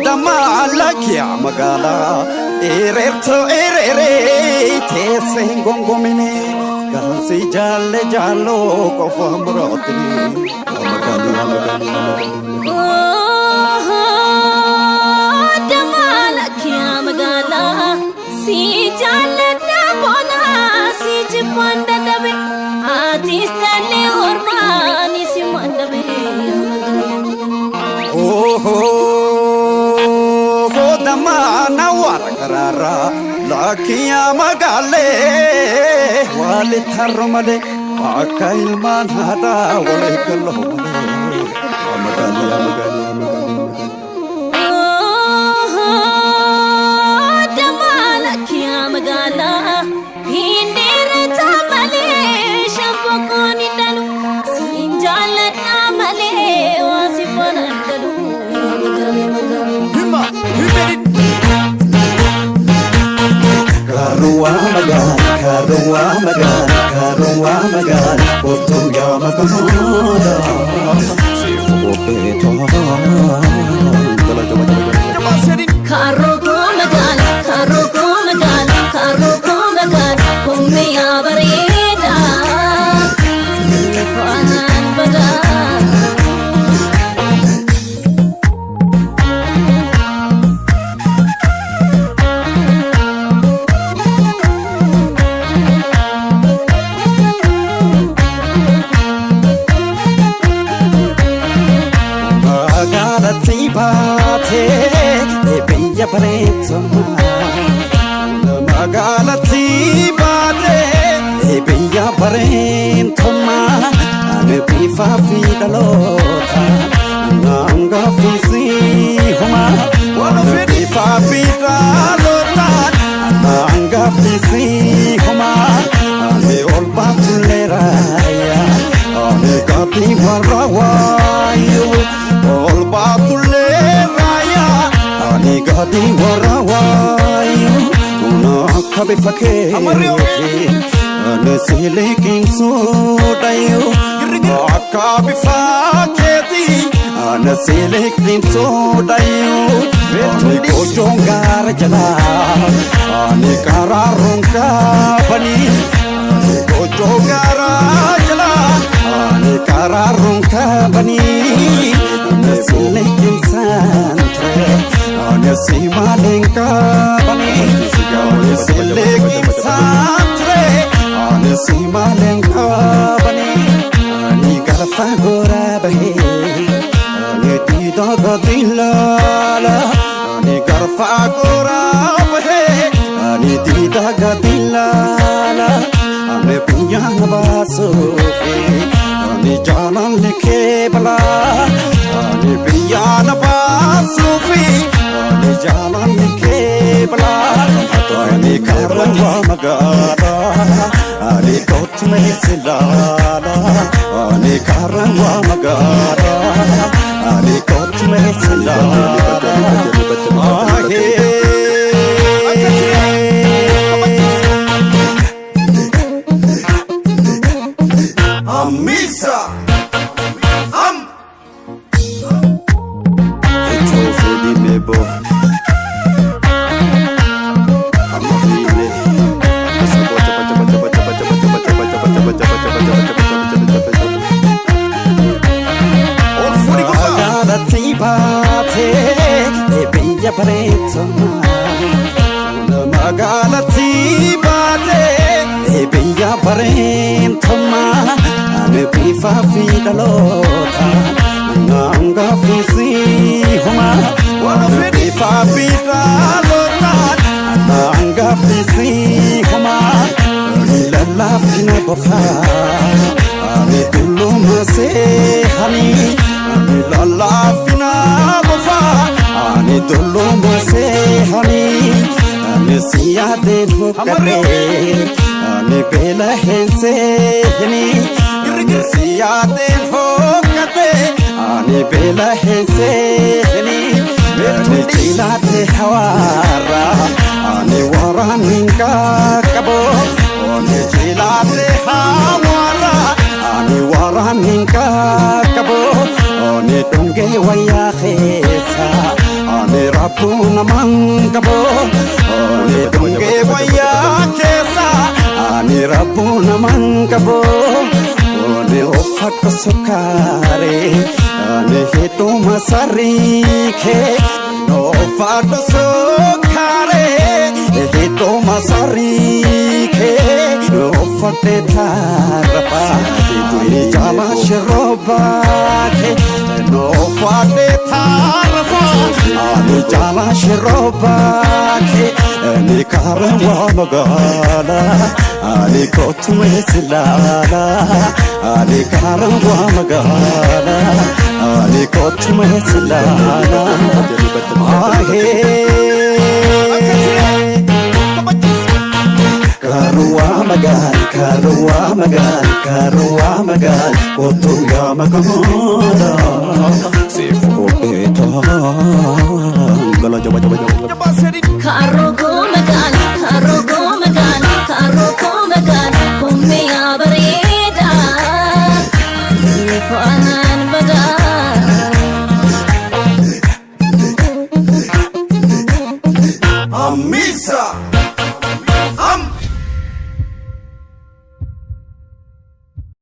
Damaalakia magala ererto erere tese ngongomene gansi jalle jallo kofa murotni magala Damaalakia magala si jalle dabona si jipanda dabe atistale ormani si mandabe Damana warakarara lakiya magale wale tharmale akail manhada wale kalomale magale Damaalakia magala hindera tamale shampokoni dalu sinjala namale wasifana dalu Karua magan, otu ya magamoda. Opeto. Karogo magan, kumi abareda. Fanan bagan. Biyya bareeddummaa magaalatti baatee biyya bareeddummaa ani bifa fi dhaloota naangaafisi humaa bifa fi dhaloota naangaafisi humaa ani ol baatullee raayyaa ani gaabii warra waayuu ol baatullee raayyaa. Ani gadi warawayu una kabe faketi ane silikin sudayu akabe faketi ane silikin sudayu ane kojongar jala ane kararun kabani ane kojongar jala ane kararun kabani ane silikin santre Nasi malenka bani, nasi lekin santre. Nasi malenka bani, ni garfa gora bahe, ni tidaga dilala. Ni garfa gora bahe, ni tidaga dilala. Ane punya nabasufi, ni jalan leke bala. Ni punya nabasufi. Ni jalan ni kebla, ni karwa magara, ni kotme silala, ni karwa magara, ni kotme silala. Amisa, Etofudi mebo. Biyya bareeddummaa magaalatti baatee biyya bareeddummaa ani bifa fi dhaloota naangaafisi humaa bifa fi dhaloota naangaafisi humaa lallaafina bofaa ani dulluma seehanii lallaafina bofaa. Ani doloma se hani, ani siyade hokate, ani bela hense hani, ani siyade hokate, ani bela hense hani, ani chilate hawara, ani waraninka kabo. kabo Oni dunge waya khesa Ani rabu naman kabo Oni dunge waya khesa Ani rabu naman kabo Oni ofak sukare Ani hitu masari ke No ofak sukare Hitu masari ke No ofak tarafa Ni jama shiroba ke No ofak tarafa Ni jama shiroba ke Ni karanwa magala Ni kotume silala Ni karanwa magala Ni kotume silala Karua magal, karua magal, karua magal, kotu ya magamala.